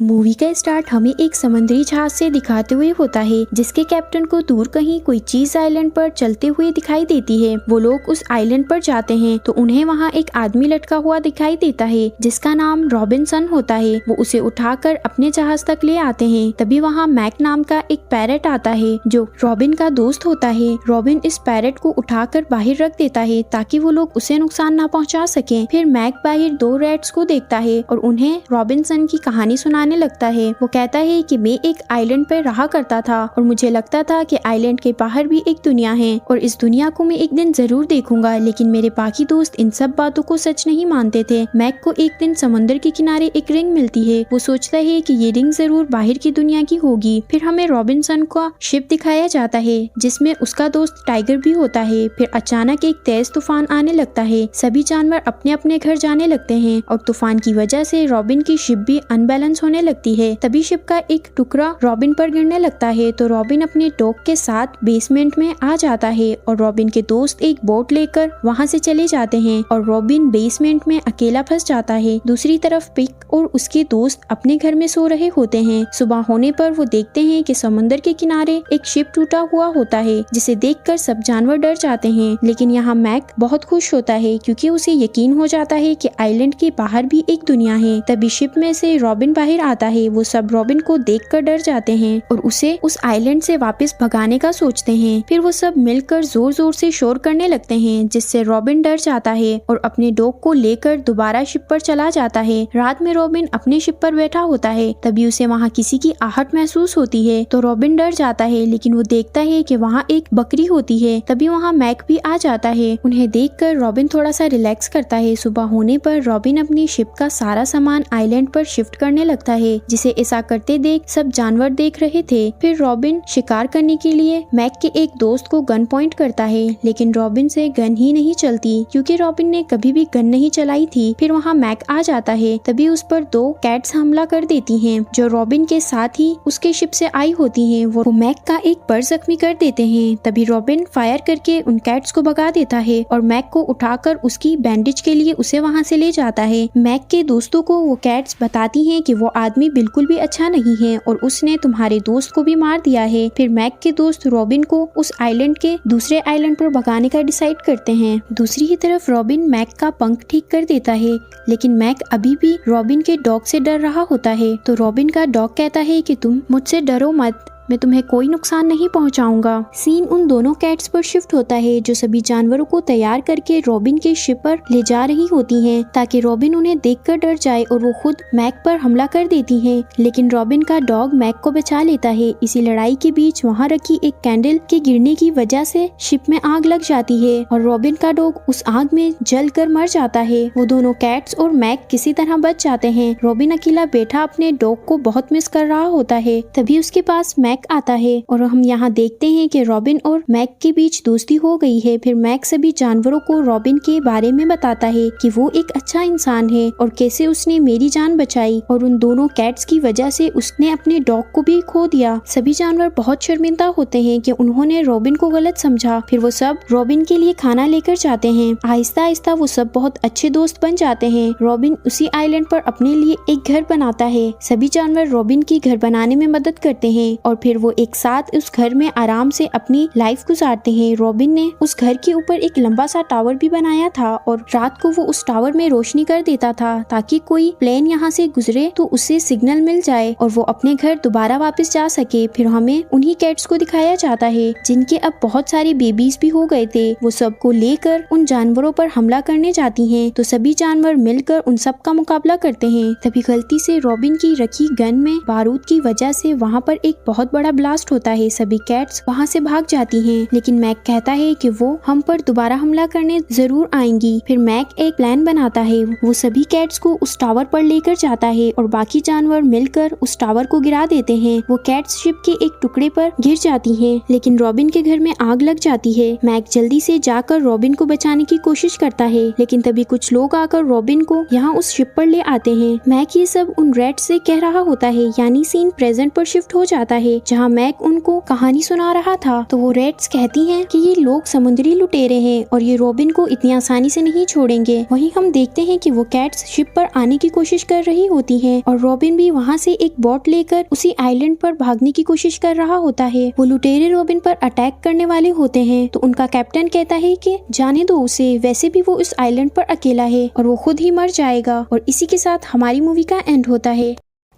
Movie का start हमें एक समुद्री जहाज से दिखाते हुए होता है, जिसके कैप्टन को दूर कहीं कोई चीज आइलैंड पर चलते हुए दिखाई देती है। वो लोग उस आइलैंड पर जाते हैं तो उन्हें वहाँ एक आदमी लटका हुआ दिखाई देता है जिसका नाम रॉबिन्सन होता है। वो उसे उठाकर अपने जहाज तक ले आते हैं। तभी वहाँ मैक नाम का एक पैरेट आता है जो रॉबिन का दोस्त होता है। रॉबिन इस पैरेट को उठाकर बाहर रख देता है ताकि वो लोग उसे नुकसान ना पहुँचा सके। फिर मैक बाहर दो रैट्स को देखता है और उन्हें रॉबिन्सन की कहानी सुनाने लगता है। वो कहता है कि मैं एक आइलैंड पर रहा करता था और मुझे लगता था कि आइलैंड के बाहर भी एक दुनिया है और इस दुनिया को मैं एक दिन जरूर देखूंगा, लेकिन मेरे बाकी दोस्त इन सब बातों को सच नहीं मानते थे। मैक को एक दिन समुद्र के किनारे एक रिंग मिलती है। वो सोचता है कि ये रिंग जरूर बाहर की दुनिया की होगी। फिर हमें रॉबिन्सन का शिप दिखाया जाता है जिसमें उसका दोस्त टाइगर भी होता है। फिर अचानक एक तेज तूफान आने लगता है। सभी जानवर अपने अपने घर जाने लगते हैं और तूफान की वजह से रॉबिन की शिप भी अनबैलेंस होने लगती है। तभी शिप का एक टुकड़ा रॉबिन पर गिरने लगता है तो रॉबिन अपने डॉग के साथ बेसमेंट में आ जाता है और रॉबिन के दोस्त एक बोट लेकर वहाँ से चले जाते हैं और रॉबिन बेसमेंट में अकेला फंस जाता है। दूसरी तरफ पिक और उसके दोस्त अपने घर में सो रहे होते हैं। सुबह होने पर वो देखते हैं कि समुद्र के किनारे एक शिप टूटा हुआ होता है जिसे देखकर सब जानवर डर जाते हैं। लेकिन यहाँ मैक बहुत खुश होता है क्योंकि उसे यकीन हो जाता है कि आइलैंड के बाहर भी एक दुनिया है। तभी शिप में से रॉबिन बाहर आता है। वो सब रॉबिन को देखकर डर जाते हैं और उसे उस आइलैंड से वापस भगाने का सोचते हैं। फिर वो सब मिलकर जोर जोर से शोर करने लगते हैं जिससे रॉबिन डर जाता है और अपने डॉग को लेकर दोबारा शिप पर चला जाता है। रात में रॉबिन अपने शिप पर बैठा होता है। तभी उसे वहाँ किसी की आहट महसूस होती है तो रॉबिन डर जाता है, लेकिन वो देखता है कि वहाँ एक बकरी होती है। तभी वहाँ मैक भी आ जाता है। उन्हें देखकर रॉबिन थोड़ा सा रिलैक्स करता है। सुबह होने पर रॉबिन अपनी शिप का सारा सामान आइलैंड पर शिफ्ट करने लगता है, जिसे ऐसा करते देख सब जानवर देख रहे थे। फिर रॉबिन शिकार करने के लिए मैक के एक दोस्त को गन पॉइंट करता है, लेकिन रॉबिन से गन ही नहीं चलती क्योंकि रॉबिन ने कभी भी गन नहीं चलाई थी। फिर वहाँ मैक आ जाता है। तभी उस पर दो कैट्स हमला कर देती हैं जो रॉबिन के साथ ही उसके शिप से आई होती हैं। वो मैक का एक पर जख्मी कर देते हैं। तभी रॉबिन फायर करके उन कैट्स को भगा देता है और मैक को उठाकर उसकी बैंडेज के लिए उसे वहाँ से ले जाता है। मैक के दोस्तों को वो कैट्स बताती हैं कि वो आदमी बिल्कुल भी अच्छा नहीं है और उसने तुम्हारे दोस्त को भी मार दिया है। फिर मैक के दोस्त रॉबिन को उस आइलैंड के दूसरे आइलैंड पर भगाने का डिसाइड करते हैं। दूसरी ही तरफ रॉबिन मैक का पंख ठीक कर देता है, लेकिन मैक अभी भी रॉबिन के डॉग से डर रहा होता है। तो रॉबिन का डॉग कहता है कि तुम मुझसे डरो मत, मैं तुम्हें कोई नुकसान नहीं पहुंचाऊंगा। सीन उन दोनों कैट्स पर शिफ्ट होता है जो सभी जानवरों को तैयार करके रॉबिन के शिप पर ले जा रही होती हैं ताकि रॉबिन उन्हें देखकर डर जाए और वो खुद मैक पर हमला कर देती हैं। लेकिन रॉबिन का डॉग मैक को बचा लेता है। इसी लड़ाई के बीच वहाँ रखी एक कैंडल के गिरने की वजह से शिप में आग लग जाती है और रॉबिन का डॉग उस आग में जल कर मर जाता है। वो दोनों कैट्स और मैक किसी तरह बच जाते हैं। रॉबिन अकेला बैठा अपने डॉग को बहुत मिस कर रहा होता है। तभी उसके पास मैक आता है और हम यहाँ देखते हैं कि रॉबिन और मैक के बीच दोस्ती हो गई है। फिर मैक सभी जानवरों को रॉबिन के बारे में बताता है कि वो एक अच्छा इंसान है और कैसे उसने मेरी जान बचाई और उन दोनों कैट्स की वजह से उसने अपने डॉग को भी खो दिया। सभी जानवर बहुत शर्मिंदा होते हैं कि उन्होंने रॉबिन को गलत समझा। फिर वो सब रॉबिन के लिए खाना लेकर जाते हैं। आहिस्ता आहिस्ता वो सब बहुत अच्छे दोस्त बन जाते हैं। रॉबिन उसी आइलैंड पर अपने लिए एक घर बनाता है। सभी जानवर रॉबिन की घर बनाने में मदद करते हैं और फिर वो एक साथ उस घर में आराम से अपनी लाइफ गुजारते हैं। रॉबिन ने उस घर के ऊपर एक लंबा सा टावर भी बनाया था और रात को वो उस टावर में रोशनी कर देता था ताकि कोई प्लेन यहाँ से गुजरे तो उसे सिग्नल मिल जाए और वो अपने घर दोबारा वापस जा सके। फिर हमें उन्हीं कैट्स को दिखाया जाता है जिनके अब बहुत सारे बेबीज भी हो गए थे। वो सबको लेकर उन जानवरों पर हमला करने जाती हैं तो सभी जानवर मिलकर उन सब का मुकाबला करते हैं। तभी गलती से रॉबिन की रखी गन में बारूद की वजह से वहाँ पर एक बहुत बड़ा ब्लास्ट होता है। सभी कैट्स वहाँ से भाग जाती हैं, लेकिन मैक कहता है कि वो हम पर दोबारा हमला करने जरूर आएंगी। फिर मैक एक प्लान बनाता है। वो सभी कैट्स को उस टावर पर लेकर जाता है और बाकी जानवर मिलकर उस टावर को गिरा देते हैं। वो कैट्स शिप के एक टुकड़े पर गिर जाती हैं, लेकिन रॉबिन के घर में आग लग जाती है। मैक जल्दी से जाकर रॉबिन को बचाने की कोशिश करता है, लेकिन तभी कुछ लोग आकर रॉबिन को यहाँ उस शिप पर ले आते हैं। मैक ये सब उन रेड से कह रहा होता है, यानी सीन प्रेजेंट पर शिफ्ट हो जाता है। जहाँ मैक उनको कहानी सुना रहा था तो वो रेड्स कहती हैं कि ये लोग समुद्री लुटेरे हैं और ये रॉबिन को इतनी आसानी से नहीं छोड़ेंगे। वहीं हम देखते हैं कि वो कैट्स शिप पर आने की कोशिश कर रही होती हैं और रॉबिन भी वहाँ से एक बोट लेकर उसी आइलैंड पर भागने की कोशिश कर रहा होता है। वो लुटेरे रॉबिन पर अटैक करने वाले होते हैं तो उनका कैप्टन कहता है कि जाने दो उसे, वैसे भी वो उस आइलैंड पर अकेला है और वो खुद ही मर जाएगा। और इसी के साथ हमारी मूवी का एंड होता है।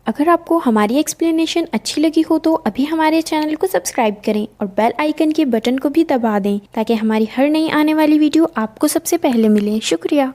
अगर आपको हमारी एक्सप्लेनेशन अच्छी लगी हो तो अभी हमारे चैनल को सब्सक्राइब करें और बेल आइकन के बटन को भी दबा दें ताकि हमारी हर नई आने वाली वीडियो आपको सबसे पहले मिले। शुक्रिया।